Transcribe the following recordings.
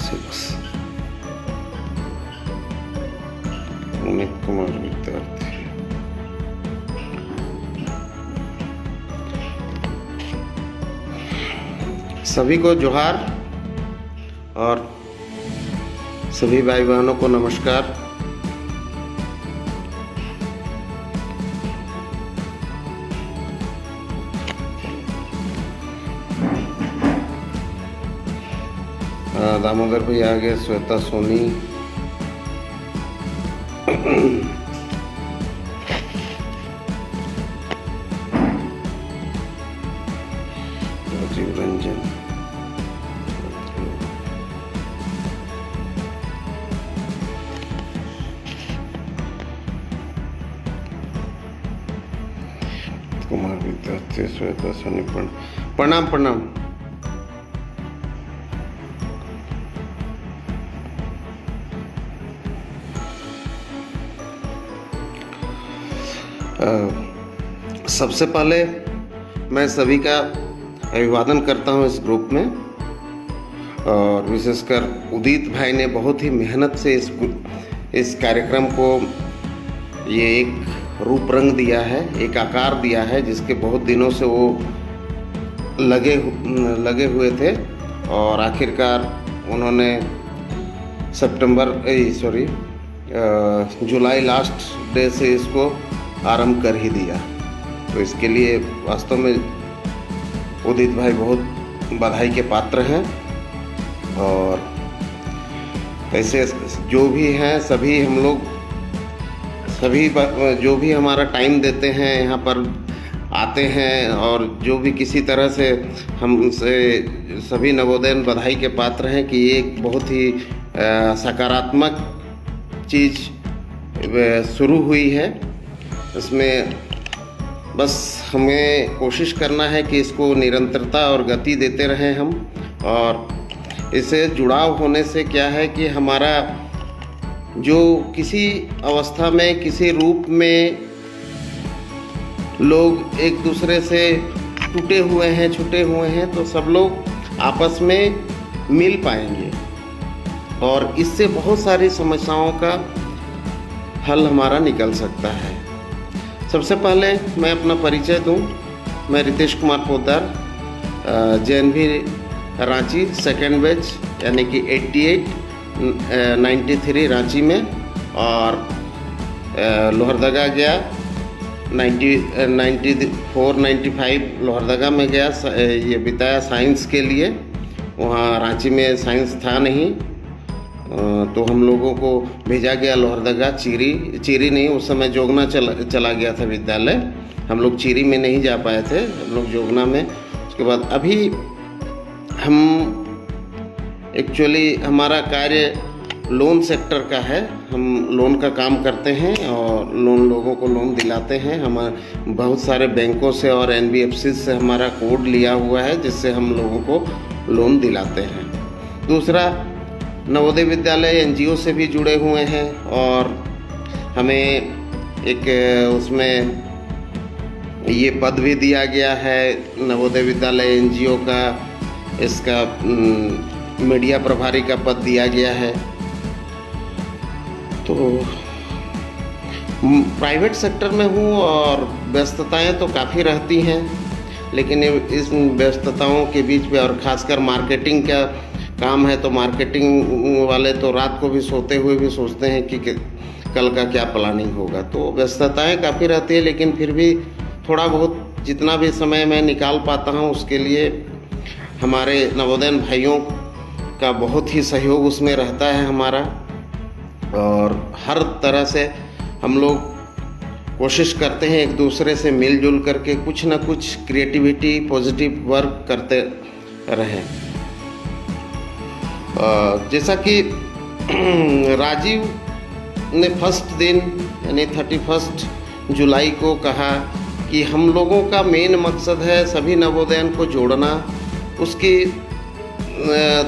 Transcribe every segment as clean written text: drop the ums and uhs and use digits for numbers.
से बस। अमित कुमार विद्यार्थी। सभी को जोहार और सभी भाई बहनों को नमस्कार। दामोदर भाई आ गए, श्वेता सोनी, राजीव रंजन, कुमार विद्यार्थी, श्वेता सोनी, प्रणाम प्रणाम। सबसे पहले मैं सभी का अभिवादन करता हूं इस ग्रुप में, और विशेषकर उदित भाई ने बहुत ही मेहनत से इस कार्यक्रम को ये एक रूप रंग दिया है, एक आकार दिया है, जिसके बहुत दिनों से वो लगे हुए थे और आखिरकार उन्होंने जुलाई लास्ट डे से इसको आरंभ कर ही दिया। तो इसके लिए वास्तव में उदित भाई बहुत बधाई के पात्र हैं। और ऐसे जो भी हैं सभी हम लोग जो भी हमारा टाइम देते हैं, यहाँ पर आते हैं, और जो भी किसी तरह से हमसे सभी नवोदयन बधाई के पात्र हैं कि ये एक बहुत ही सकारात्मक चीज़ शुरू हुई है। इसमें बस हमें कोशिश करना है कि इसको निरंतरता और गति देते रहें हम। और इससे जुड़ाव होने से क्या है कि हमारा जो किसी अवस्था में, किसी रूप में लोग एक दूसरे से छूटे हुए हैं, तो सब लोग आपस में मिल पाएंगे और इससे बहुत सारी समस्याओं का हल हमारा निकल सकता है। सबसे पहले मैं अपना परिचय दूं। मैं Ritesh Kumar Poddar, JNV Ranchi second batch यानी कि 93 रांची में, और लोहरदगा गया 94-95 लोहरदगा में गया, ये बिताया साइंस के लिए। वहाँ रांची में साइंस था नहीं, तो हम लोगों को भेजा गया लोहरदगा। चीरी नहीं, उस समय जोगना चला गया था विद्यालय। हम लोग चीरी में नहीं जा पाए थे, हम लोग जोगना में। उसके बाद अभी हम एक्चुअली हमारा कार्य लोन सेक्टर का है। हम लोन का काम करते हैं और लोगों को लोन दिलाते हैं। हम बहुत सारे बैंकों से और NBFC से हमारा कोड लिया हुआ है, जिससे हम लोगों को लोन दिलाते हैं। दूसरा, नवोदय विद्यालय NGO से भी जुड़े हुए हैं, और हमें एक उसमें ये पद भी दिया गया है नवोदय विद्यालय NGO का, इसका मीडिया प्रभारी का पद दिया गया है। तो प्राइवेट सेक्टर में हूँ और व्यस्तताएं तो काफ़ी रहती हैं, लेकिन इस व्यस्तताओं के बीच में, और ख़ासकर मार्केटिंग का काम है, तो मार्केटिंग वाले तो रात को भी सोते हुए भी सोचते हैं कि कल का क्या प्लानिंग होगा। तो व्यस्तताएं काफ़ी रहती है, लेकिन फिर भी थोड़ा बहुत जितना भी समय मैं निकाल पाता हूं, उसके लिए हमारे नवोदयन भाइयों का बहुत ही सहयोग उसमें रहता है हमारा। और हर तरह से हम लोग कोशिश करते हैं एक दूसरे से मिलजुल करके कुछ ना कुछ क्रिएटिविटी, पॉजिटिव वर्क करते रहें। जैसा कि राजीव ने फर्स्ट दिन यानी 31 जुलाई को कहा कि हम लोगों का मेन मकसद है सभी नवोदयन को जोड़ना, उसकी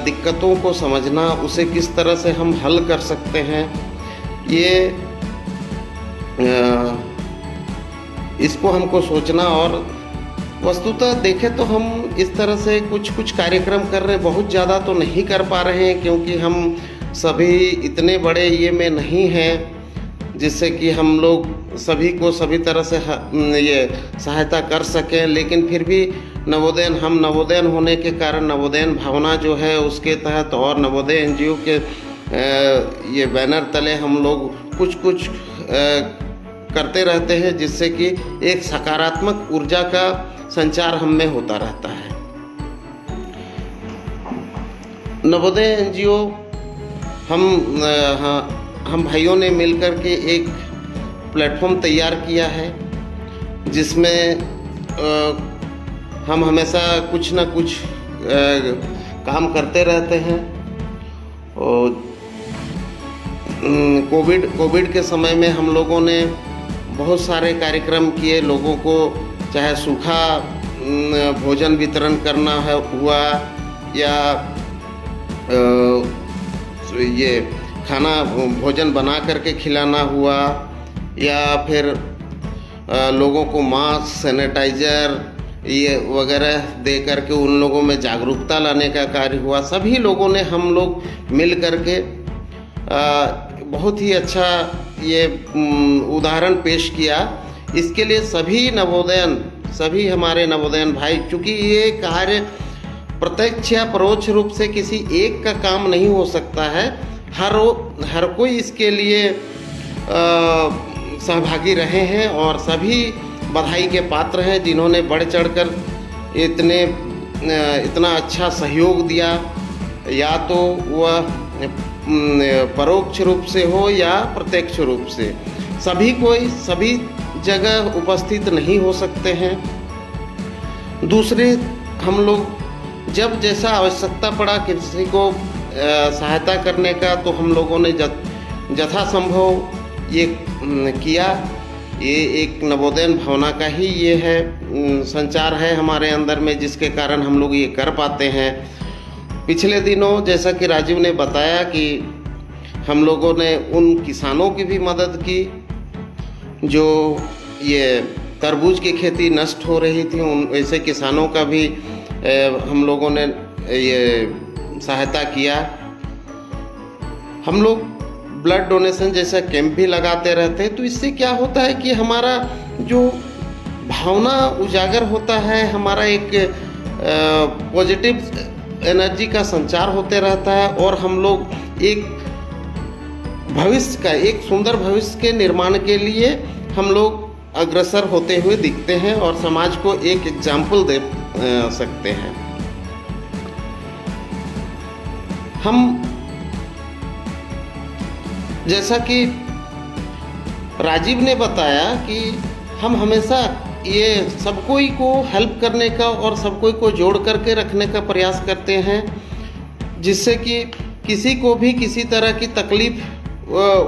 दिक्कतों को समझना, उसे किस तरह से हम हल कर सकते हैं। ये इसको हमको सोचना और वस्तुतः देखें तो हम इस तरह से कुछ कार्यक्रम कर रहे हैं, बहुत ज़्यादा तो नहीं कर पा रहे हैं क्योंकि हम सभी इतने बड़े ये में नहीं हैं जिससे कि हम लोग सभी को सभी तरह से ये सहायता कर सकें। लेकिन फिर भी हम नवोदयन होने के कारण नवोदयन भावना जो है उसके तहत और नवोदय एनजीओ के ये बैनर तले हम लोग कुछ करते रहते हैं जिससे कि एक सकारात्मक ऊर्जा का संचार हम में होता रहता है। नवोदय एनजीओ हम भाइयों ने मिलकर के एक प्लेटफॉर्म तैयार किया है जिसमें हम हमेशा कुछ ना कुछ काम करते रहते हैं। और कोविड के समय में हम लोगों ने बहुत सारे कार्यक्रम किए, लोगों को चाहे सूखा भोजन वितरण करना हुआ या ये खाना भोजन बना करके खिलाना हुआ या फिर लोगों को मास्क, सैनिटाइज़र ये वगैरह दे करके उन लोगों में जागरूकता लाने का कार्य हुआ। सभी लोगों ने हम लोग मिल करके बहुत ही अच्छा ये उदाहरण पेश किया। इसके लिए सभी हमारे नवोदयन भाई, चूँकि ये कार्य प्रत्यक्ष या परोक्ष रूप से किसी एक का काम नहीं हो सकता है, हर कोई इसके लिए सहभागी रहे हैं और सभी बधाई के पात्र हैं जिन्होंने बढ़ चढ़कर इतना अच्छा सहयोग दिया, या तो वह परोक्ष रूप से हो या प्रत्यक्ष रूप से। सभी जगह उपस्थित नहीं हो सकते हैं। दूसरे, हम लोग जब जैसा आवश्यकता पड़ा किसी को सहायता करने का तो हम लोगों ने यथासंभव ये किया। ये एक नवोदयन भावना का ही ये है संचार है हमारे अंदर में, जिसके कारण हम लोग ये कर पाते हैं। पिछले दिनों जैसा कि राजीव ने बताया कि हम लोगों ने उन किसानों की भी मदद की जो ये तरबूज की खेती नष्ट हो रही थी, उन ऐसे किसानों का भी हम लोगों ने ये सहायता किया। हम लोग ब्लड डोनेशन जैसा कैंप भी लगाते रहते हैं, तो इससे क्या होता है कि हमारा जो भावना उजागर होता है, हमारा एक पॉजिटिव एनर्जी का संचार होते रहता है और हम लोग एक सुंदर भविष्य के निर्माण के लिए हम लोग अग्रसर होते हुए दिखते हैं और समाज को एक एग्जाम्पल दे सकते हैं। हम जैसा कि राजीव ने बताया कि हम हमेशा ये सब कोई को हेल्प करने का और सब कोई को जोड़ करके रखने का प्रयास करते हैं, जिससे कि किसी को भी किसी तरह की तकलीफ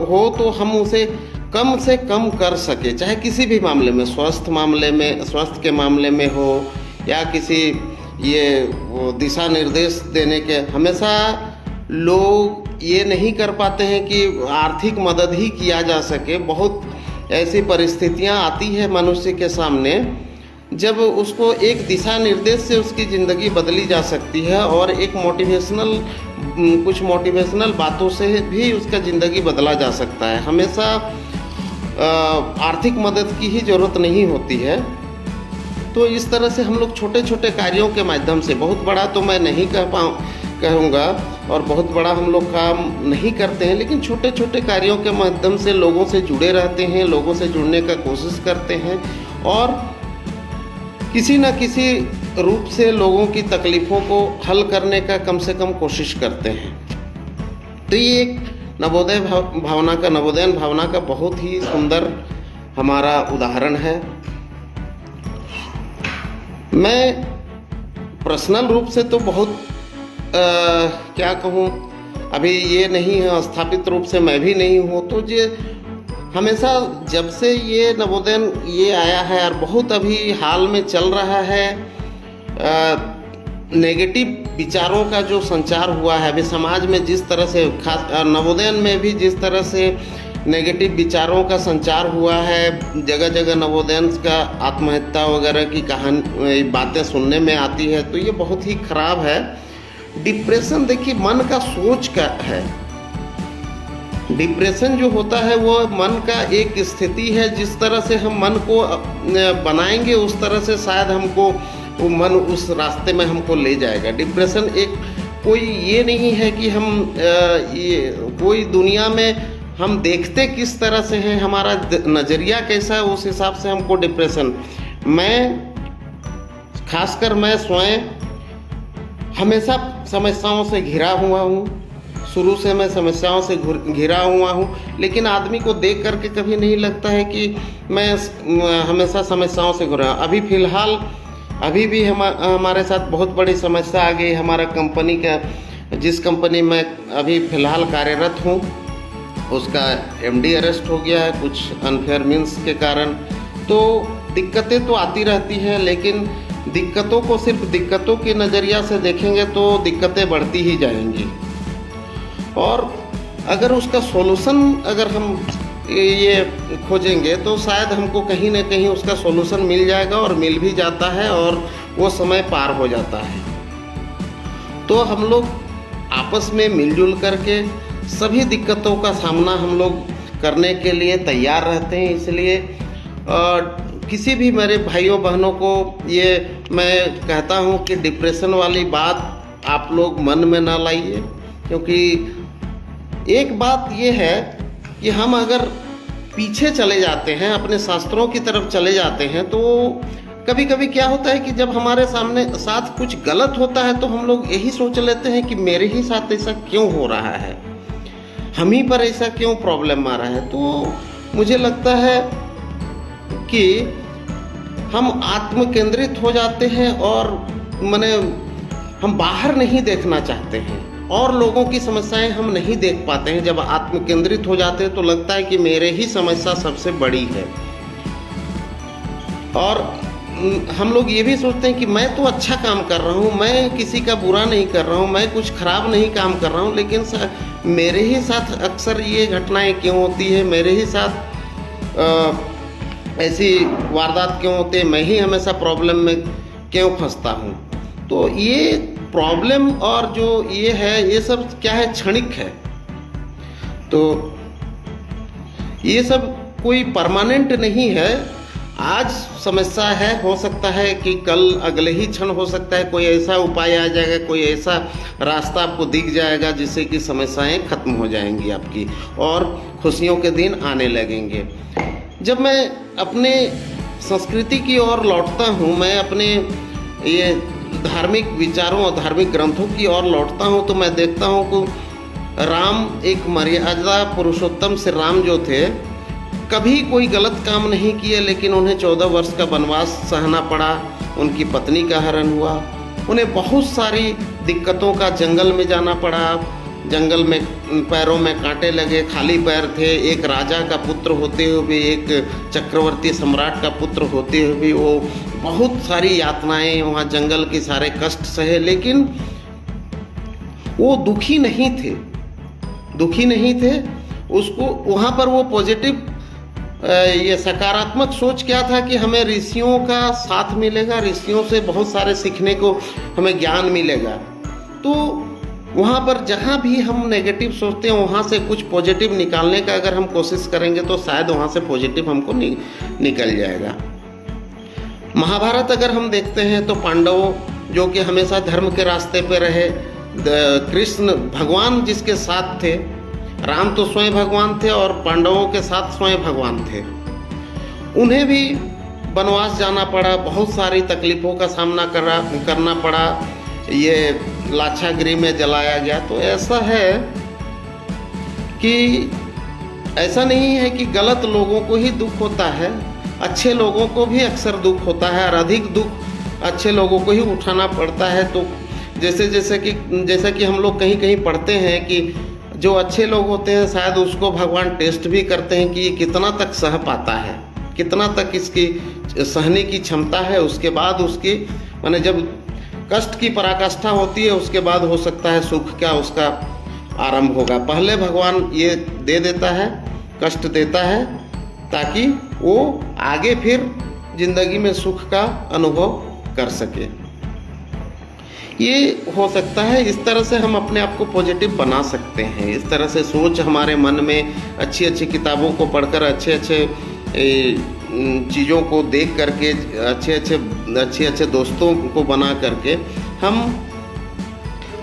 हो तो हम उसे कम से कम कर सके, चाहे किसी भी मामले में, स्वास्थ्य के मामले में हो या किसी ये दिशा निर्देश देने के। हमेशा लोग ये नहीं कर पाते हैं कि आर्थिक मदद ही किया जा सके। बहुत ऐसी परिस्थितियां आती है मनुष्य के सामने जब उसको एक दिशा निर्देश से उसकी ज़िंदगी बदली जा सकती है और एक कुछ मोटिवेशनल बातों से भी उसका ज़िंदगी बदला जा सकता है। हमेशा आर्थिक मदद की ही ज़रूरत नहीं होती है। तो इस तरह से हम लोग छोटे छोटे कार्यों के माध्यम से, बहुत बड़ा तो मैं नहीं कहूँगा और बहुत बड़ा हम लोग काम नहीं करते हैं, लेकिन छोटे छोटे कार्यों के माध्यम से लोगों से जुड़े रहते हैं, लोगों से जुड़ने का कोशिश करते हैं और किसी न किसी रूप से लोगों की तकलीफ़ों को हल करने का कम से कम कोशिश करते हैं। तो ये एक नवोदयन भावना का बहुत ही सुंदर हमारा उदाहरण है। मैं पर्सनल रूप से तो बहुत क्या कहूँ, अभी ये नहीं है, स्थापित रूप से मैं भी नहीं हूँ। तो ये हमेशा जब से ये नवोदयन ये आया है और बहुत अभी हाल में चल रहा है, नेगेटिव विचारों का जो संचार हुआ है अभी समाज में, जिस तरह से खास नवोदयन में भी जिस तरह से नेगेटिव विचारों का संचार हुआ है, जगह जगह नवोदयन का आत्महत्या वगैरह की कहानी बातें सुनने में आती है, तो ये बहुत ही खराब है। डिप्रेशन देखिए मन का सोच का है। डिप्रेशन जो होता है वो मन का एक स्थिति है, जिस तरह से हम मन को बनाएंगे उस तरह से शायद हमको वो मन उस रास्ते में हमको ले जाएगा। डिप्रेशन एक कोई ये नहीं है कि हम ये कोई दुनिया में हम देखते किस तरह से हैं, हमारा नज़रिया कैसा है, उस हिसाब से हमको डिप्रेशन। खासकर मैं स्वयं हमेशा समस्याओं से घिरा हुआ हूँ। शुरू से मैं समस्याओं से घिरा हुआ हूँ, लेकिन आदमी को देख करके कभी नहीं लगता है कि मैं हमेशा समस्याओं से घिरा। अभी फ़िलहाल अभी भी हमारे साथ बहुत बड़ी समस्या आ गई। हमारा कंपनी का, जिस कंपनी में अभी फ़िलहाल कार्यरत हूँ, उसका एमडी अरेस्ट हो गया है कुछ अनफेयर मीन्स के कारण। तो दिक्कतें तो आती रहती हैं, लेकिन दिक्कतों को सिर्फ दिक्कतों के नज़रिया से देखेंगे तो दिक्कतें बढ़ती ही जाएंगी। और अगर उसका सॉल्यूशन अगर हम ये खोजेंगे तो शायद हमको कहीं ना कहीं उसका सॉल्यूशन मिल जाएगा, और मिल भी जाता है, और वो समय पार हो जाता है। तो हम लोग आपस में मिलजुल करके सभी दिक्कतों का सामना हम लोग करने के लिए तैयार रहते हैं। इसलिए किसी भी मेरे भाइयों बहनों को ये मैं कहता हूँ कि डिप्रेशन वाली बात आप लोग मन में ना लाइए, क्योंकि एक बात ये है कि हम अगर पीछे चले जाते हैं, अपने शास्त्रों की तरफ चले जाते हैं, तो कभी कभी क्या होता है कि जब हमारे सामने साथ कुछ गलत होता है तो हम लोग यही सोच लेते हैं कि मेरे ही साथ ऐसा क्यों हो रहा है, हम ही पर ऐसा क्यों प्रॉब्लम आ रहा है। तो मुझे लगता है कि हम आत्म केंद्रित हो जाते हैं, और माने हम बाहर नहीं देखना चाहते हैं और लोगों की समस्याएं हम नहीं देख पाते हैं। जब आत्म केंद्रित हो जाते हैं तो लगता है कि मेरे ही समस्या सबसे बड़ी है, और हम लोग ये भी सोचते हैं कि मैं तो अच्छा काम कर रहा हूँ, मैं किसी का बुरा नहीं कर रहा हूँ, मैं कुछ खराब नहीं काम कर रहा हूँ, लेकिन मेरे ही साथ अक्सर ये घटनाएं क्यों होती है, मेरे ही साथ ऐसी वारदात क्यों होते हैं, मैं ही हमेशा प्रॉब्लम में क्यों फंसता हूँ। तो ये प्रॉब्लम और जो ये है, ये सब क्या है, क्षणिक है। तो ये सब कोई परमानेंट नहीं है। आज समस्या है, हो सकता है कि कल अगले ही क्षण हो सकता है कोई ऐसा उपाय आ जाएगा, कोई ऐसा रास्ता आपको दिख जाएगा जिससे कि समस्याएं खत्म हो जाएंगी आपकी, और खुशियों के दिन आने लगेंगे। जब मैं अपने संस्कृति की ओर लौटता हूँ, मैं अपने ये धार्मिक विचारों और धार्मिक ग्रंथों की ओर लौटता हूँ, तो मैं देखता हूँ कि राम एक मर्यादा पुरुषोत्तम श्री राम जो थे, कभी कोई गलत काम नहीं किए, लेकिन उन्हें 14 वर्ष का वनवास सहना पड़ा, उनकी पत्नी का हरण हुआ, उन्हें बहुत सारी दिक्कतों का जंगल में जाना पड़ा, जंगल में पैरों में कांटे लगे, खाली पैर थे, एक राजा का पुत्र होते हुए भी, एक चक्रवर्ती सम्राट का पुत्र होते हुए भी वो बहुत सारी यातनाएं, वहाँ जंगल के सारे कष्ट सहे, लेकिन वो दुखी नहीं थे, दुखी नहीं थे। उसको वहाँ पर वो पॉजिटिव ये सकारात्मक सोच क्या था कि हमें ऋषियों का साथ मिलेगा, ऋषियों से बहुत सारे सीखने को हमें ज्ञान मिलेगा। तो वहाँ पर जहाँ भी हम नेगेटिव सोचते हैं, वहाँ से कुछ पॉजिटिव निकालने का अगर हम कोशिश करेंगे तो शायद वहाँ से पॉजिटिव हमको निकल जाएगा। महाभारत अगर हम देखते हैं तो पांडवों जो कि हमेशा धर्म के रास्ते पे रहे, कृष्ण भगवान जिसके साथ थे, राम तो स्वयं भगवान थे और पांडवों के साथ स्वयं भगवान थे, उन्हें भी वनवास जाना पड़ा, बहुत सारी तकलीफ़ों का सामना करना पड़ा, ये लाक्षागृह में जलाया गया। तो ऐसा है कि ऐसा नहीं है कि गलत लोगों को ही दुख होता है, अच्छे लोगों को भी अक्सर दुख होता है, और अधिक दुख अच्छे लोगों को ही उठाना पड़ता है। तो जैसा कि हम लोग कहीं कहीं पढ़ते हैं कि जो अच्छे लोग होते हैं शायद उसको भगवान टेस्ट भी करते हैं कि ये कितना तक सह पाता है, कितना तक इसकी सहने की क्षमता है। उसके बाद उसकी माने जब कष्ट की पराकाष्ठा होती है, उसके बाद हो सकता है सुख का उसका आरंभ होगा। पहले भगवान ये दे देता है कष्ट देता है, ताकि वो आगे फिर ज़िंदगी में सुख का अनुभव कर सके। ये हो सकता है, इस तरह से हम अपने आप को पॉजिटिव बना सकते हैं। इस तरह से सोच हमारे मन में, अच्छी अच्छी किताबों को पढ़कर, अच्छे अच्छे चीज़ों को देख करके, अच्छे अच्छे दोस्तों को बना करके हम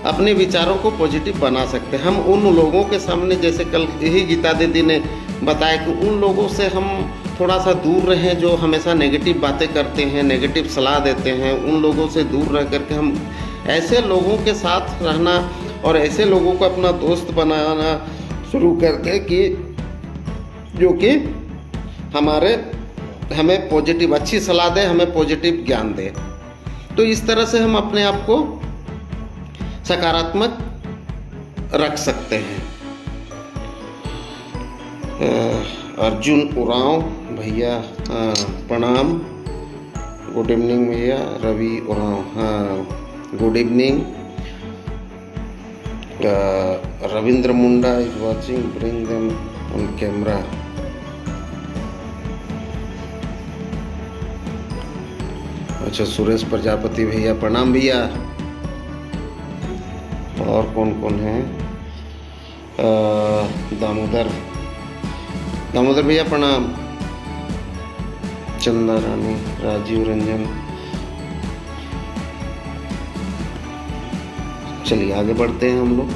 अपने विचारों को पॉजिटिव बना सकते हैं। हम उन लोगों के सामने, जैसे कल यही गीता दीदी ने बताया कि उन लोगों से हम थोड़ा सा दूर रहें जो हमेशा नेगेटिव बातें करते हैं, नेगेटिव सलाह देते हैं। उन लोगों से दूर रह करके हम ऐसे लोगों के साथ रहना और ऐसे लोगों को अपना दोस्त बनाना शुरू कर दें कि जो कि हमें पॉजिटिव अच्छी सलाह दे, हमें पॉजिटिव ज्ञान दे। तो इस तरह से हम अपने आप को सकारात्मक रख सकते हैं। अर्जुन उरांव भैया, प्रणाम, गुड इवनिंग भैया। रवि उरांव, हाँ good evening. Ravindra Munda is watching, bring them on camera. अच्छा, सुरेश प्रजापति भैया, प्रणाम भैया। और कौन कौन है? दामोदर भैया प्रणाम। चंदा रानी, राजीव रंजन। चलिए आगे बढ़ते हैं हम लोग।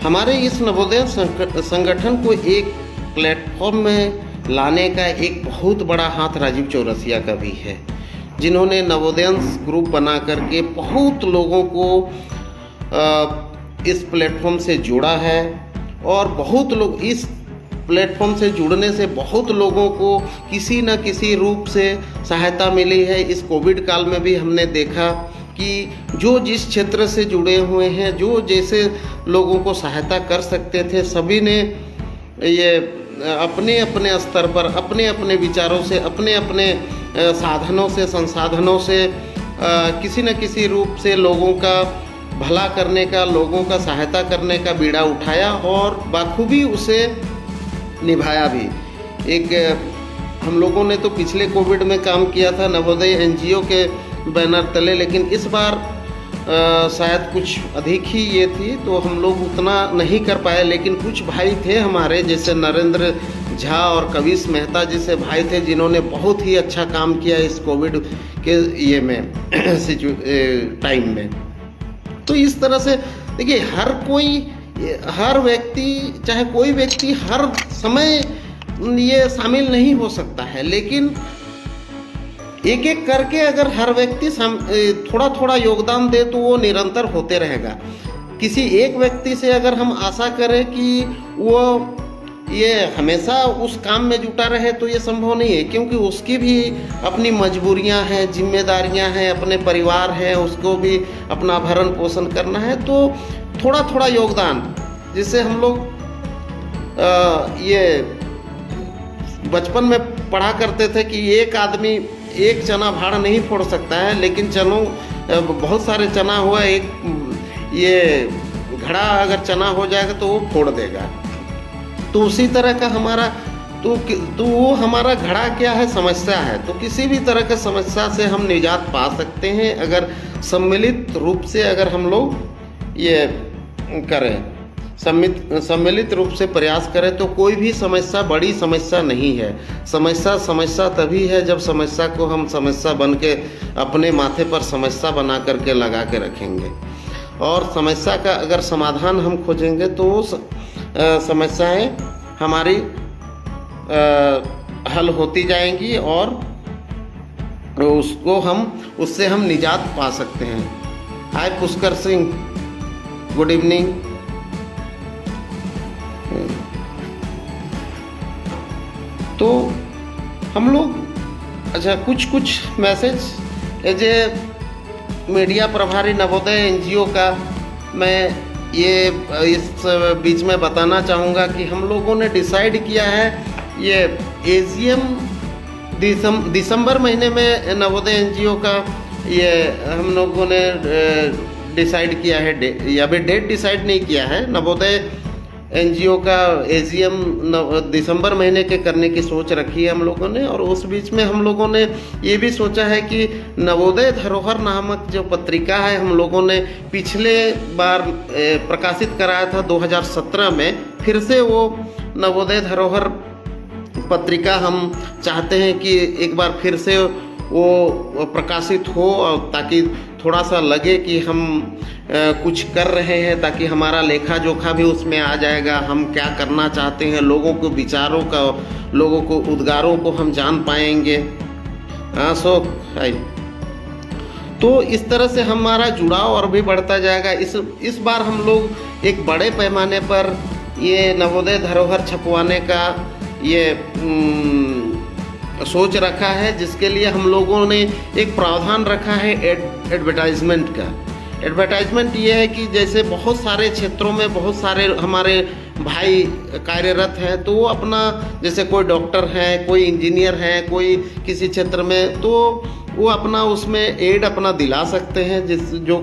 हमारे इस नवोदय संगठन को एक प्लेटफॉर्म में लाने का एक बहुत बड़ा हाथ राजीव चौरसिया का भी है, जिन्होंने नवोदयंस ग्रुप बना करके बहुत लोगों को इस प्लेटफॉर्म से जुड़ा है। और बहुत लोग इस प्लेटफॉर्म से जुड़ने से बहुत लोगों को किसी न किसी रूप से सहायता मिली है। इस कोविड काल में भी हमने देखा कि जो जिस क्षेत्र से जुड़े हुए हैं, जो जैसे लोगों को सहायता कर सकते थे, सभी ने ये अपने अपने स्तर पर, अपने अपने विचारों से, अपने अपने साधनों से, संसाधनों से किसी न किसी रूप से लोगों का भला करने का, लोगों का सहायता करने का बीड़ा उठाया और बाखूबी उसे निभाया भी। एक हम लोगों ने तो पिछले कोविड में काम किया था नवोदय एनजीओ के बैनर तले, लेकिन इस बार शायद कुछ अधिक ही ये थी, तो हम लोग उतना नहीं कर पाए। लेकिन कुछ भाई थे हमारे, जैसे नरेंद्र झा और कविश मेहता जैसे भाई थे, जिन्होंने बहुत ही अच्छा काम किया इस कोविड के ये में टाइम में। तो इस तरह से देखिए, हर व्यक्ति, चाहे कोई व्यक्ति हर समय ये शामिल नहीं हो सकता है, लेकिन एक एक करके अगर हर व्यक्ति थोड़ा थोड़ा योगदान दे तो वो निरंतर होते रहेगा। किसी एक व्यक्ति से अगर हम आशा करें कि वो ये हमेशा उस काम में जुटा रहे तो ये संभव नहीं है, क्योंकि उसकी भी अपनी मजबूरियां हैं, जिम्मेदारियां हैं, अपने परिवार है, उसको भी अपना भरण पोषण करना है। तो थोड़ा थोड़ा योगदान, जिससे हम लोग ये बचपन में पढ़ा करते थे कि एक आदमी एक चना भाड़ नहीं फोड़ सकता है, लेकिन चनों बहुत सारे चना हुआ, एक ये घड़ा अगर चना हो जाएगा तो वो फोड़ देगा। तो उसी तरह का हमारा तो वो हमारा घड़ा क्या है, समस्या है। तो किसी भी तरह के समस्या से हम निजात पा सकते हैं अगर सम्मिलित रूप से, अगर हम लोग ये करें, सम्मिलित रूप से प्रयास करें, तो कोई भी समस्या बड़ी समस्या नहीं है। समस्या तभी है जब समस्या को हम समस्या बन के अपने माथे पर समस्या बना करके लगा के रखेंगे। और समस्या का अगर समाधान हम खोजेंगे तो वो समस्याएं हमारी हल होती जाएंगी और उससे हम निजात पा सकते हैं। हाय पुष्कर सिंह, गुड इवनिंग। तो हम लोग अच्छा कुछ मैसेज एज ए मीडिया प्रभारी नवोदय एनजीओ का मैं ये इस बीच में बताना चाहूँगा कि हम लोगों ने डिसाइड किया है ये एजीएम दिसंबर महीने में नवोदय एनजीओ का ये हम लोगों ने डिसाइड किया है। अभी डेट डिसाइड नहीं किया है। नवोदय एनजीओ का एजीएम दिसंबर महीने के करने की सोच रखी है हम लोगों ने। और उस बीच में हम लोगों ने ये भी सोचा है कि नवोदय धरोहर नामक जो पत्रिका है हम लोगों ने पिछले बार प्रकाशित कराया था 2017 में, फिर से वो नवोदय धरोहर पत्रिका हम चाहते हैं कि एक बार फिर से वो प्रकाशित हो, और ताकि थोड़ा सा लगे कि हम कुछ कर रहे हैं, ताकि हमारा लेखा जोखा भी उसमें आ जाएगा, हम क्या करना चाहते हैं, लोगों को विचारों का, लोगों को उद्गारों को हम जान पाएंगे। हाँ तो इस तरह से हमारा जुड़ाव और भी बढ़ता जाएगा। इस बार हम लोग एक बड़े पैमाने पर ये नवोदय धरोहर छपवाने का ये सोच रखा है, जिसके लिए हम लोगों ने एक प्रावधान रखा है एडवर्टाइजमेंट का। एडवर्टाइजमेंट ये है कि जैसे बहुत सारे क्षेत्रों में बहुत सारे हमारे भाई कार्यरत हैं, तो वो अपना, जैसे कोई डॉक्टर है, कोई इंजीनियर है, कोई किसी क्षेत्र में, तो वो अपना उसमें एड अपना दिला सकते हैं, जो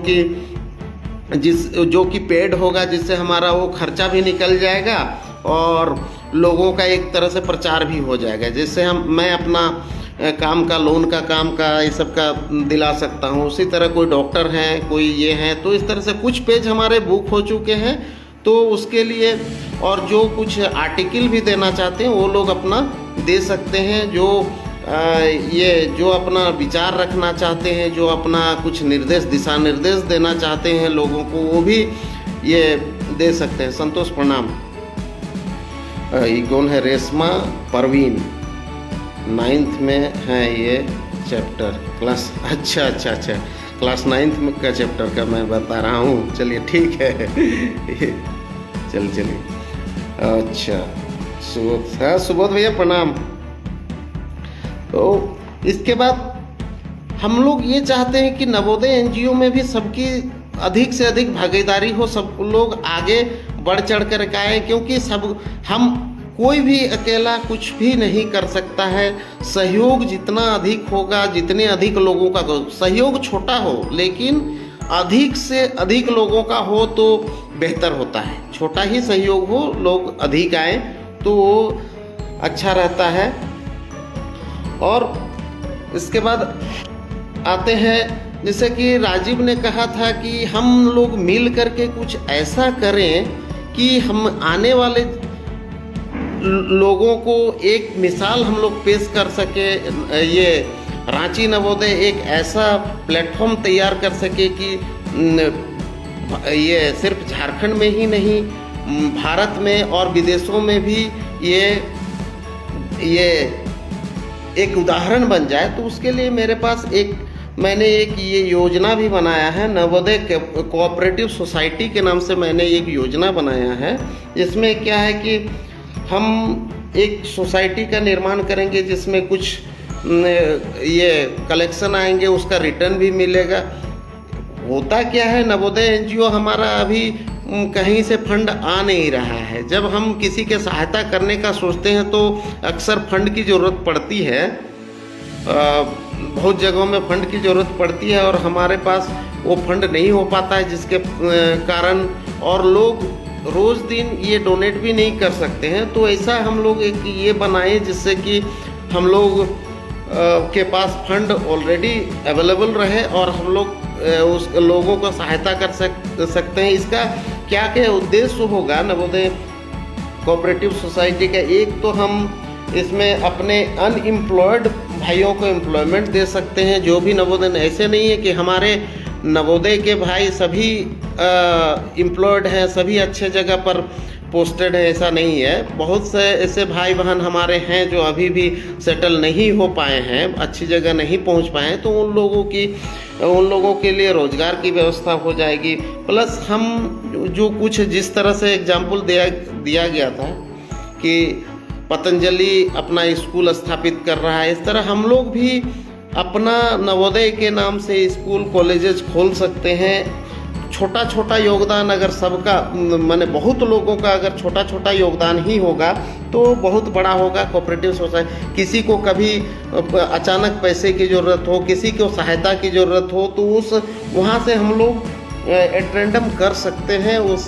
कि पेड होगा, जिससे हमारा वो खर्चा भी निकल जाएगा और लोगों का एक तरह से प्रचार भी हो जाएगा। जैसे मैं अपना काम का, लोन का काम का, ये सब का दिला सकता हूँ, उसी तरह कोई डॉक्टर हैं, कोई ये हैं, तो इस तरह से कुछ पेज हमारे बुक हो चुके हैं। तो उसके लिए, और जो कुछ आर्टिकल भी देना चाहते हैं वो लोग अपना दे सकते हैं, जो अपना विचार रखना चाहते हैं, जो अपना कुछ दिशा निर्देश देना चाहते हैं लोगों को, वो भी ये दे सकते हैं। संतोष प्रणाम। ये कौन है? रेशमा परवीन, 9th में है ये चैप्टर, क्लास, अच्छा क्लास 9th में का चैप्टर का मैं बता रहा हूँ। चलिए ठीक है। चलिए अच्छा, सुबोध, हाँ सुबोध भैया प्रणाम। तो इसके बाद हम लोग ये चाहते हैं कि नवोदय एनजीओ में भी सबकी अधिक से अधिक भागीदारी हो, सब लोग आगे बढ़ चढ़ कर आए, क्योंकि कोई भी अकेला कुछ भी नहीं कर सकता है। सहयोग जितना अधिक होगा, जितने अधिक लोगों का सहयोग, छोटा हो लेकिन अधिक से अधिक लोगों का हो तो बेहतर होता है। छोटा ही सहयोग हो, लोग अधिक आए तो अच्छा रहता है। और इसके बाद आते हैं, जैसे कि राजीव ने कहा था कि हम लोग मिल करके कुछ ऐसा करें कि हम आने वाले लोगों को एक मिसाल हम लोग पेश कर सके। ये रांची नवोदय एक ऐसा प्लेटफॉर्म तैयार कर सके कि ये सिर्फ झारखंड में ही नहीं, भारत में और विदेशों में भी ये एक उदाहरण बन जाए। तो उसके लिए मेरे पास मैंने एक ये योजना भी बनाया है, नवोदय कोऑपरेटिव सोसाइटी के नाम से मैंने एक योजना बनाया है। इसमें क्या है कि हम एक सोसाइटी का निर्माण करेंगे, जिसमें कुछ ये कलेक्शन आएंगे, उसका रिटर्न भी मिलेगा। होता क्या है, नवोदय एनजीओ हमारा अभी कहीं से फंड आ नहीं रहा है। जब हम किसी के सहायता करने का सोचते हैं तो अक्सर फंड की ज़रूरत पड़ती है, बहुत जगहों में फंड की ज़रूरत पड़ती है और हमारे पास वो फंड नहीं हो पाता है, जिसके कारण और लोग रोज़ दिन ये डोनेट भी नहीं कर सकते हैं। तो ऐसा हम लोग एक ये बनाए जिससे कि हम लोग के पास फंड ऑलरेडी अवेलेबल रहे और हम लोग उस लोगों को सहायता कर सकते हैं। इसका क्या क्या उद्देश्य होगा नवोदय कोऑपरेटिव सोसाइटी का? एक तो हम इसमें अपने अनएम्प्लॉयड भाइयों को एम्प्लॉयमेंट दे सकते हैं, जो भी नवोदय, ऐसे नहीं है कि हमारे नवोदय के भाई सभी एम्प्लॉयड हैं, सभी अच्छे जगह पर पोस्टेड है, ऐसा नहीं है। बहुत से ऐसे भाई बहन हमारे हैं जो अभी भी सेटल नहीं हो पाए हैं, अच्छी जगह नहीं पहुंच पाए हैं, तो उन लोगों के लिए रोज़गार की व्यवस्था हो जाएगी। प्लस हम जो कुछ जिस तरह से एग्जाम्पल दिया गया था कि पतंजलि अपना स्कूल स्थापित कर रहा है, इस तरह हम लोग भी अपना नवोदय के नाम से स्कूल कॉलेजेस खोल सकते हैं। छोटा छोटा योगदान अगर सबका, माने बहुत लोगों का अगर छोटा छोटा योगदान ही होगा तो बहुत बड़ा होगा कोऑपरेटिव सोसाइटी। किसी को कभी अचानक पैसे की ज़रूरत हो, किसी को सहायता की ज़रूरत हो, तो वहाँ से हम लोग एट रैंडम कर सकते हैं, उस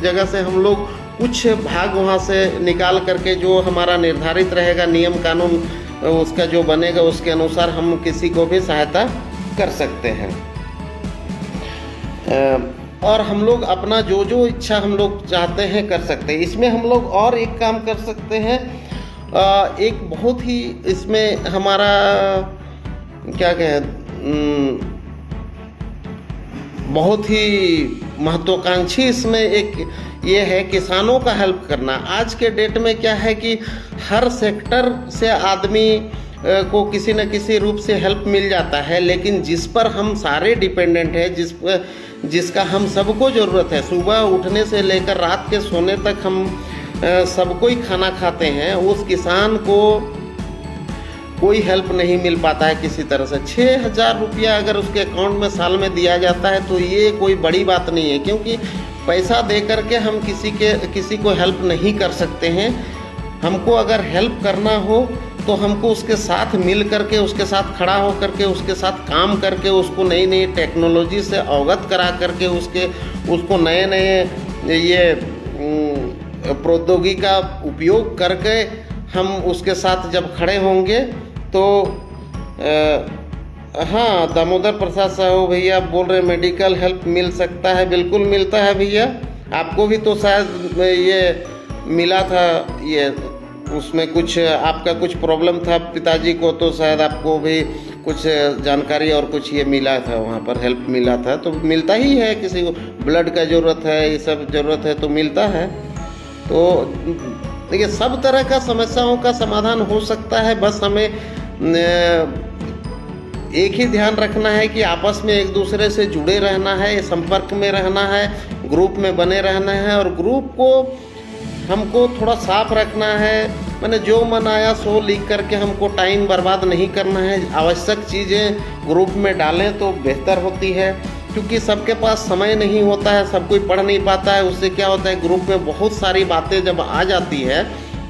जगह से हम लोग कुछ भाग वहाँ से निकाल करके जो हमारा निर्धारित रहेगा नियम कानून उसका जो बनेगा उसके अनुसार हम किसी को भी सहायता कर सकते हैं। और हम लोग अपना जो जो इच्छा हम लोग चाहते हैं कर सकते हैं। इसमें हम लोग और एक काम कर सकते हैं, एक बहुत ही इसमें हमारा क्या कहें बहुत ही महत्वाकांक्षी इसमें एक ये है किसानों का हेल्प करना। आज के डेट में क्या है कि हर सेक्टर से आदमी को किसी न किसी रूप से हेल्प मिल जाता है, लेकिन जिस पर हम सारे डिपेंडेंट हैं, जिसका हम सबको ज़रूरत है, सुबह उठने से लेकर रात के सोने तक हम सबको ही खाना खाते हैं, उस किसान को कोई हेल्प नहीं मिल पाता है किसी तरह से। 6,000 रुपया अगर उसके अकाउंट में साल में दिया जाता है तो ये कोई बड़ी बात नहीं है, क्योंकि पैसा दे करके हम किसी को हेल्प नहीं कर सकते हैं। हमको अगर हेल्प करना हो तो हमको उसके साथ मिल करके, उसके साथ खड़ा हो करके, उसके साथ काम करके, उसको नई नई टेक्नोलॉजी से अवगत करा करके, उसको नए नए ये प्रौद्योगिकी का उपयोग करके हम उसके साथ जब खड़े होंगे तो हाँ, दामोदर प्रसाद साहू भैया बोल रहे मेडिकल हेल्प मिल सकता है। बिल्कुल मिलता है भैया, आपको भी तो शायद ये मिला था, ये उसमें कुछ आपका कुछ प्रॉब्लम था पिताजी को, तो शायद आपको भी कुछ जानकारी और कुछ ये मिला था, वहाँ पर हेल्प मिला था। तो मिलता ही है, किसी को ब्लड का ज़रूरत है, ये सब ज़रूरत है तो मिलता है। तो देखिए सब तरह का समस्याओं का समाधान हो सकता है, बस हमें एक ही ध्यान रखना है कि आपस में एक दूसरे से जुड़े रहना है, संपर्क में रहना है, ग्रुप में बने रहना है, और ग्रुप को हमको थोड़ा साफ रखना है। मैंने जो मन आया सो लिख करके हमको टाइम बर्बाद नहीं करना है। आवश्यक चीज़ें ग्रुप में डालें तो बेहतर होती है, क्योंकि सबके पास समय नहीं होता है, सब कोई पढ़ नहीं पाता है। उससे क्या होता है, ग्रुप में बहुत सारी बातें जब आ जाती है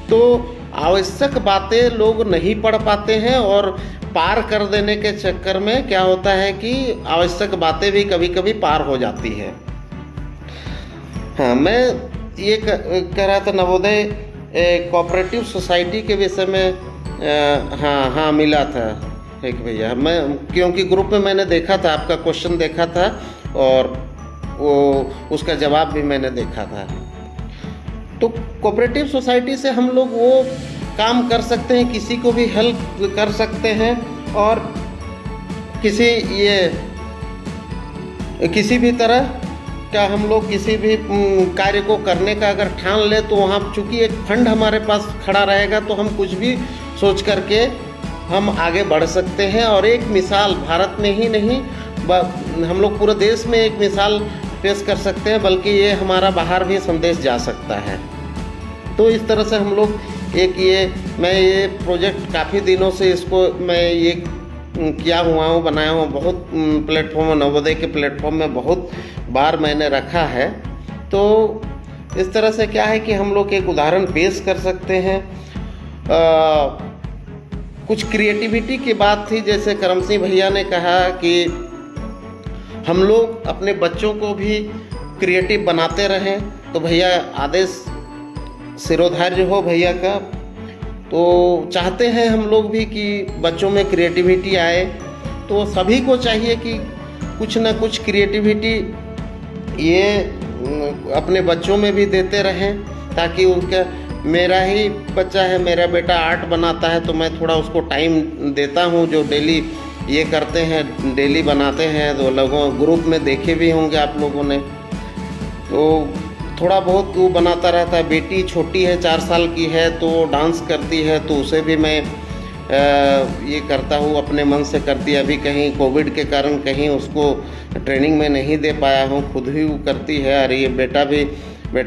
तो आवश्यक बातें लोग नहीं पढ़ पाते हैं, और पार कर देने के चक्कर में क्या होता है कि आवश्यक बातें भी कभी कभी पार हो जाती है। हाँ, मैं ये कह रहा था नवोदय कोऑपरेटिव सोसाइटी के विषय में। हाँ मिला था एक भैया, मैं क्योंकि ग्रुप में मैंने देखा था, आपका क्वेश्चन देखा था और वो उसका जवाब भी मैंने देखा था। तो कोऑपरेटिव सोसाइटी से हम लोग वो काम कर सकते हैं, किसी को भी हेल्प कर सकते हैं, और किसी भी तरह का हम लोग किसी भी कार्य को करने का अगर ठान ले तो वहाँ चूँकि एक फंड हमारे पास खड़ा रहेगा तो हम कुछ भी सोच करके हम आगे बढ़ सकते हैं। और एक मिसाल भारत में ही नहीं, हम लोग पूरे देश में एक मिसाल पेश कर सकते हैं, बल्कि ये हमारा बाहर भी संदेश जा सकता है। तो इस तरह से हम लोग मैं ये प्रोजेक्ट काफ़ी दिनों से इसको मैं ये किया हुआ हूँ, बनाया हूँ। बहुत प्लेटफॉर्म, नवोदय के प्लेटफॉर्म में बहुत बार मैंने रखा है। तो इस तरह से क्या है कि हम लोग एक उदाहरण पेश कर सकते हैं। कुछ क्रिएटिविटी की बात थी, जैसे करम सिंह भैया ने कहा कि हम लोग अपने बच्चों को भी क्रिएटिव बनाते रहें। तो भैया आदेश सिरोधार्य हो भैया का, तो चाहते हैं हम लोग भी कि बच्चों में क्रिएटिविटी आए। तो सभी को चाहिए कि कुछ ना कुछ क्रिएटिविटी ये अपने बच्चों में भी देते रहें, ताकि उनका, मेरा ही बच्चा है, मेरा बेटा आर्ट बनाता है तो मैं थोड़ा उसको टाइम देता हूँ। जो डेली ये करते हैं, डेली बनाते हैं, तो लोगों ग्रुप में देखे भी होंगे आप लोगों ने, तो थोड़ा बहुत वो बनाता रहता है। बेटी छोटी है, 4 साल की है, तो डांस करती है, तो उसे भी मैं ये करता हूँ, अपने मन से करती है। अभी कहीं कोविड के कारण कहीं उसको ट्रेनिंग में नहीं दे पाया हूँ, खुद ही वो करती है। और ये बेटा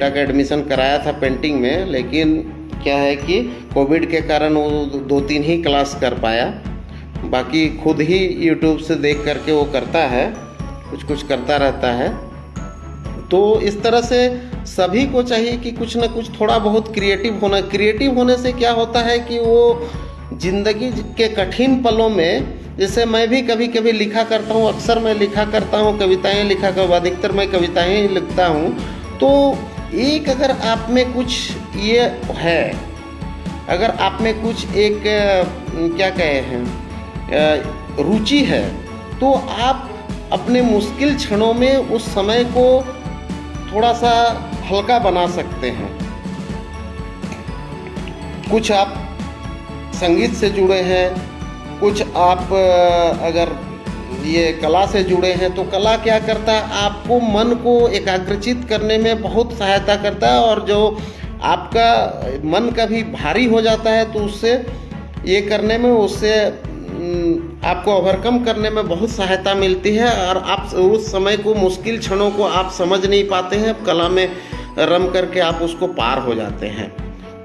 का एडमिशन कराया था पेंटिंग में, लेकिन क्या है कि कोविड के कारण वो 2-3 ही क्लास कर पाया, बाकी खुद ही यूट्यूब से देख करके वो करता है, कुछ करता रहता है। तो इस तरह से सभी को चाहिए कि कुछ ना कुछ थोड़ा बहुत क्रिएटिव होने से क्या होता है कि वो ज़िंदगी के कठिन पलों में, जैसे मैं भी कभी कभी लिखा करता हूँ, अक्सर मैं लिखा करता हूँ, कविताएं लिखा कर, अधिकतर मैं कविताएं ही लिखता हूँ। तो एक अगर आप में कुछ ये है, अगर आप में कुछ एक क्या कहे हैं रुचि है, तो आप अपने मुश्किल क्षणों में उस समय को थोड़ा सा हल्का बना सकते हैं। कुछ आप संगीत से जुड़े हैं, कुछ आप अगर ये कला से जुड़े हैं, तो कला क्या करता है, आपको मन को एकाग्रचित करने में बहुत सहायता करता है। और जो आपका मन कभी भारी हो जाता है तो उससे ये करने में, उससे आपको ओवरकम करने में बहुत सहायता मिलती है। और आप उस समय को, मुश्किल क्षणों को आप समझ नहीं पाते हैं, कला में रम करके आप उसको पार हो जाते हैं।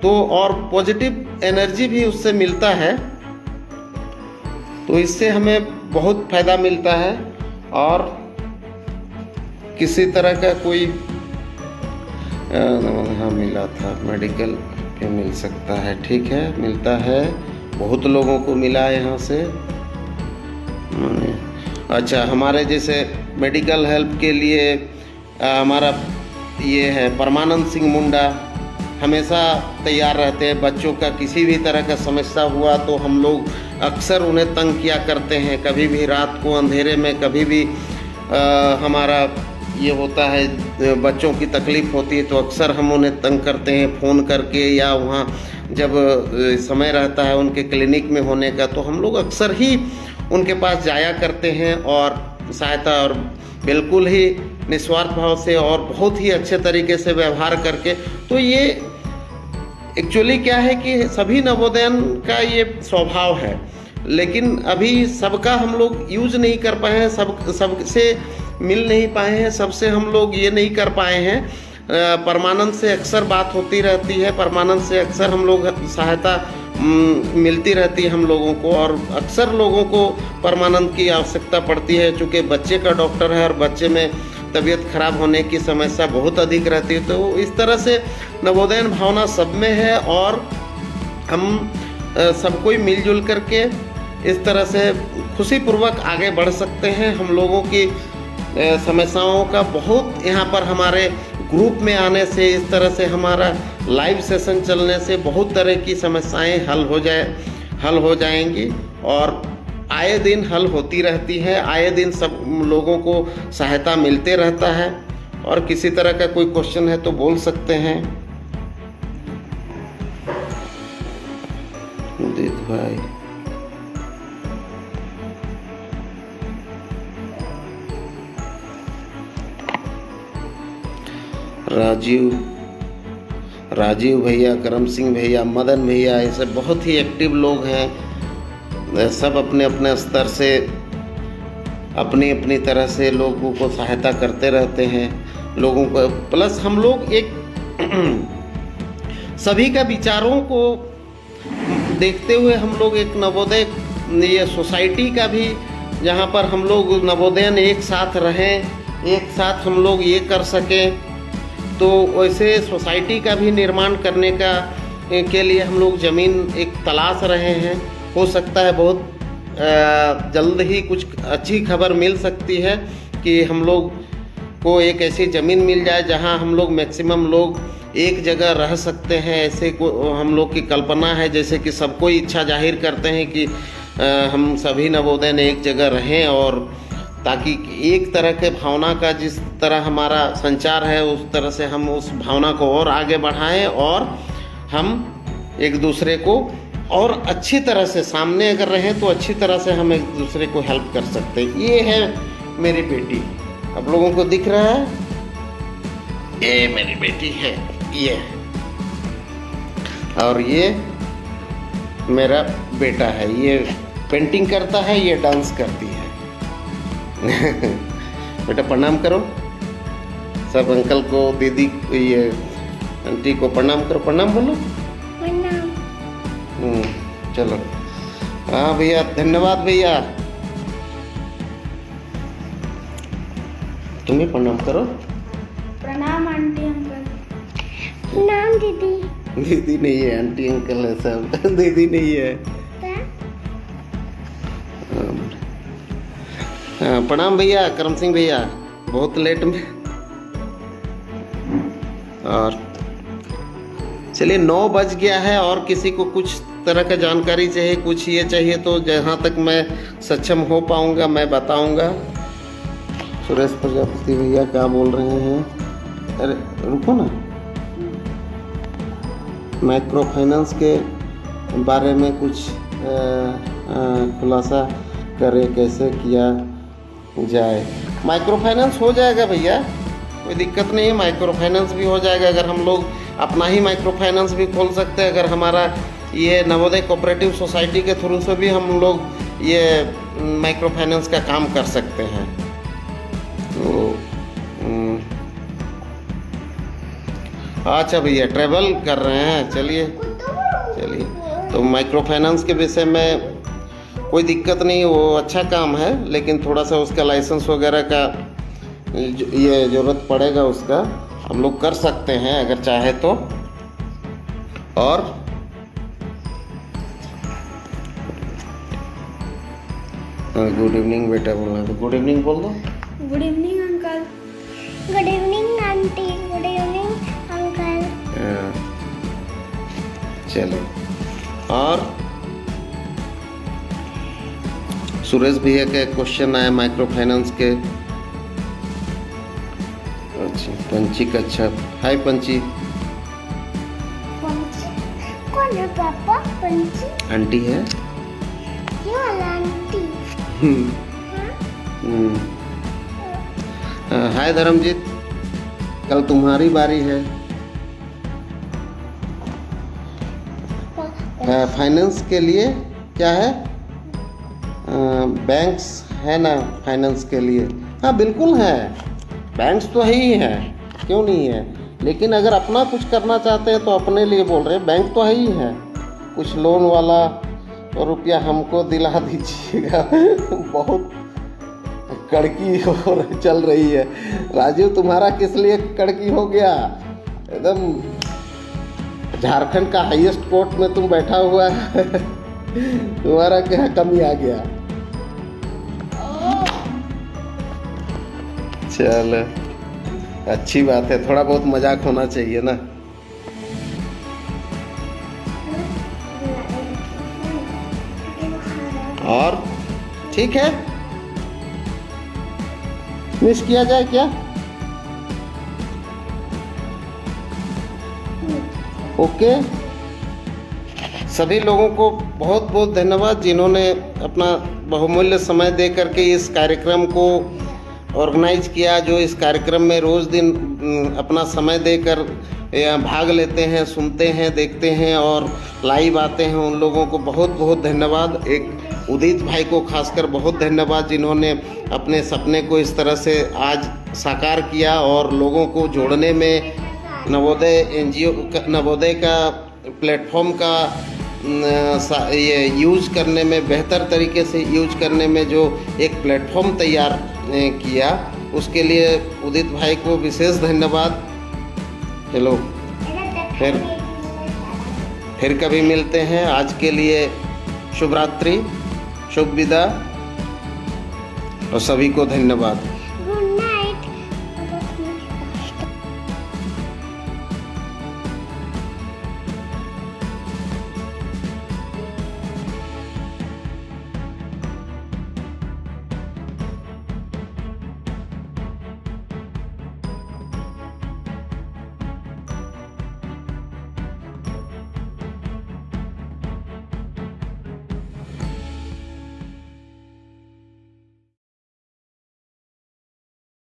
तो और पॉजिटिव एनर्जी भी उससे मिलता है, तो इससे हमें बहुत फ़ायदा मिलता है। और किसी तरह का कोई हाँ मिला था, मेडिकल पे मिल सकता है, ठीक है, मिलता है, बहुत लोगों को मिला है यहाँ से। अच्छा, हमारे जैसे मेडिकल हेल्प के लिए हमारा ये है परमानंद सिंह मुंडा, हमेशा तैयार रहते हैं। बच्चों का किसी भी तरह का समस्या हुआ तो हम लोग अक्सर उन्हें तंग किया करते हैं। कभी भी रात को अंधेरे में, कभी भी हमारा ये होता है, बच्चों की तकलीफ़ होती है, तो अक्सर हम उन्हें तंग करते हैं फ़ोन करके, या वहाँ जब समय रहता है उनके क्लिनिक में होने का, तो हम लोग अक्सर ही उनके पास जाया करते हैं और सहायता, और बिल्कुल ही निस्वार्थ भाव से और बहुत ही अच्छे तरीके से व्यवहार करके। तो ये एक्चुअली क्या है कि सभी नवोदयन का ये स्वभाव है, लेकिन अभी सबका हम लोग यूज नहीं कर पाए हैं, सबसे मिल नहीं पाए हैं, सबसे हम लोग ये नहीं कर पाए हैं। परमानंद से अक्सर बात होती रहती है, परमानंद से अक्सर हम लोग सहायता मिलती रहती है हम लोगों को, और अक्सर लोगों को परमानंद की आवश्यकता पड़ती है। चूँकि बच्चे का डॉक्टर है और बच्चे में तबीयत खराब होने की समस्या बहुत अधिक रहती है, तो इस तरह से नवोदयन भावना सब में है। और हम सब कोई मिलजुल करके इस तरह से खुशीपूर्वक आगे बढ़ सकते हैं। हम लोगों की समस्याओं का बहुत यहाँ पर हमारे ग्रुप में आने से, इस तरह से हमारा लाइव सेशन चलने से बहुत तरह की समस्याएं हल हो जाएंगी, और आए दिन हल होती रहती है। आए दिन सब लोगों को सहायता मिलते रहता है। और किसी तरह का कोई क्वेश्चन है तो बोल सकते हैं। उदित भाई, राजीव भैया, करम सिंह भैया, मदन भैया, ऐसे बहुत ही एक्टिव लोग हैं। सब अपने अपने स्तर से, अपनी अपनी तरह से लोगों को सहायता करते रहते हैं। लोगों को प्लस हम लोग एक सभी का विचारों को देखते हुए हम लोग एक नवोदय ये सोसाइटी का भी, जहाँ पर हम लोग नवोदयन एक साथ रहें, एक साथ हम लोग ये कर सकें, तो वैसे सोसाइटी का भी निर्माण करने के लिए हम लोग ज़मीन एक तलाश रहे हैं। हो सकता है बहुत जल्द ही कुछ अच्छी खबर मिल सकती है कि हम लोग को एक ऐसी ज़मीन मिल जाए जहां हम लोग मैक्सिमम लोग एक जगह रह सकते हैं। ऐसे को हम लोग की कल्पना है, जैसे कि सबको इच्छा जाहिर करते हैं कि हम सभी नवोदयन एक जगह रहें, और ताकि एक तरह के भावना का, जिस तरह हमारा संचार है उस तरह से हम उस भावना को और आगे बढ़ाएं, और हम एक दूसरे को और अच्छी तरह से, सामने अगर रहें तो अच्छी तरह से हम एक दूसरे को हेल्प कर सकते हैं। ये है मेरी बेटी, आप लोगों को दिख रहा है, ये मेरी बेटी है ये, और ये मेरा बेटा है, ये पेंटिंग करता है, ये डांस करती है। बेटा प्रणाम करो सब, अंकल को, दीदी को, ये आंटी को प्रणाम करो, प्रणाम बोलो, प्रणाम। चलो, हाँ भैया, धन्यवाद भैया, तुम्हें प्रणाम करो। प्रणाम आंटी अंकल। प्रणाम दीदी। दीदी नहीं है, आंटी अंकल है सब। दीदी नहीं है। हाँ प्रणाम भैया, करम सिंह भैया, बहुत लेट में। और चलिए 9 बज गया है, और किसी को कुछ तरह का जानकारी चाहिए, कुछ ये चाहिए, तो जहाँ तक मैं सक्षम हो पाऊँगा मैं बताऊँगा। सुरेश प्रजापति भैया क्या बोल रहे हैं? अरे रुको ना, माइक्रो फाइनेंस के बारे में कुछ खुलासा करें, कैसे किया जाए। माइक्रो फाइनेंस हो जाएगा भैया, कोई दिक्कत नहीं है, माइक्रो फाइनेंस भी हो जाएगा। अगर हम लोग अपना ही माइक्रो फाइनेंस भी खोल सकते हैं, अगर हमारा ये नवोदय कोऑपरेटिव सोसाइटी के थ्रू से भी हम लोग ये माइक्रो फाइनेंस का काम कर सकते हैं। तो अच्छा भैया ट्रैवल कर रहे हैं, चलिए चलिए। तो माइक्रो फाइनेंस के विषय में कोई दिक्कत नहीं, वो अच्छा काम है, लेकिन थोड़ा सा उसका लाइसेंस वगैरह का ये ज़रूरत पड़ेगा, उसका हम लोग कर सकते हैं अगर चाहे तो। और गुड इवनिंग बेटा बोलना है तो गुड इवनिंग बोल दो। Good evening uncle. Good evening aunty. Good evening uncle. चलो, और सुरेश भैया का क्वेश्चन आया माइक्रो फाइनेंस के। अच्छा पंची का, अच्छा हाय पंची। कौन है पापा? पंची आंटी है, ये वाला आंटी। हाय धर्मजीत, कल तुम्हारी बारी है। फाइनेंस के लिए क्या है, बैंक्स है ना फाइनेंस के लिए? हाँ बिल्कुल है, बैंक्स तो ही है, क्यों नहीं है। लेकिन अगर अपना कुछ करना चाहते हैं तो अपने लिए बोल रहे हैं, बैंक तो ही है। कुछ लोन वाला और रुपया हमको दिला दीजिएगा। बहुत कड़की चल रही है। राजीव तुम्हारा किस लिए कड़की हो गया? एकदम झारखंड का हाईएस्ट कोर्ट में तुम बैठा हुआ है। तुम्हारा क्या कमी आ गया? चल अच्छी बात है, थोड़ा बहुत मजाक होना चाहिए ना। और ठीक है, मिस किया जाए क्या? ओके, सभी लोगों को बहुत बहुत धन्यवाद जिन्होंने अपना बहुमूल्य समय दे करके इस कार्यक्रम को ऑर्गेनाइज किया। जो इस कार्यक्रम में रोज़ दिन अपना समय देकर भाग लेते हैं, सुनते हैं, देखते हैं और लाइव आते हैं, उन लोगों को बहुत बहुत धन्यवाद। एक उदित भाई को खासकर बहुत धन्यवाद जिन्होंने अपने सपने को इस तरह से आज साकार किया और लोगों को जोड़ने में नवोदय एनजीओ नवोदय का प्लेटफॉर्म का ये यूज़ करने में, बेहतर तरीके से यूज करने में जो एक प्लेटफॉर्म तैयार किया, उसके लिए उदित भाई को विशेष धन्यवाद। चलो फिर कभी मिलते हैं। आज के लिए शुभ रात्रि, शुभ विदा और सभी को धन्यवाद।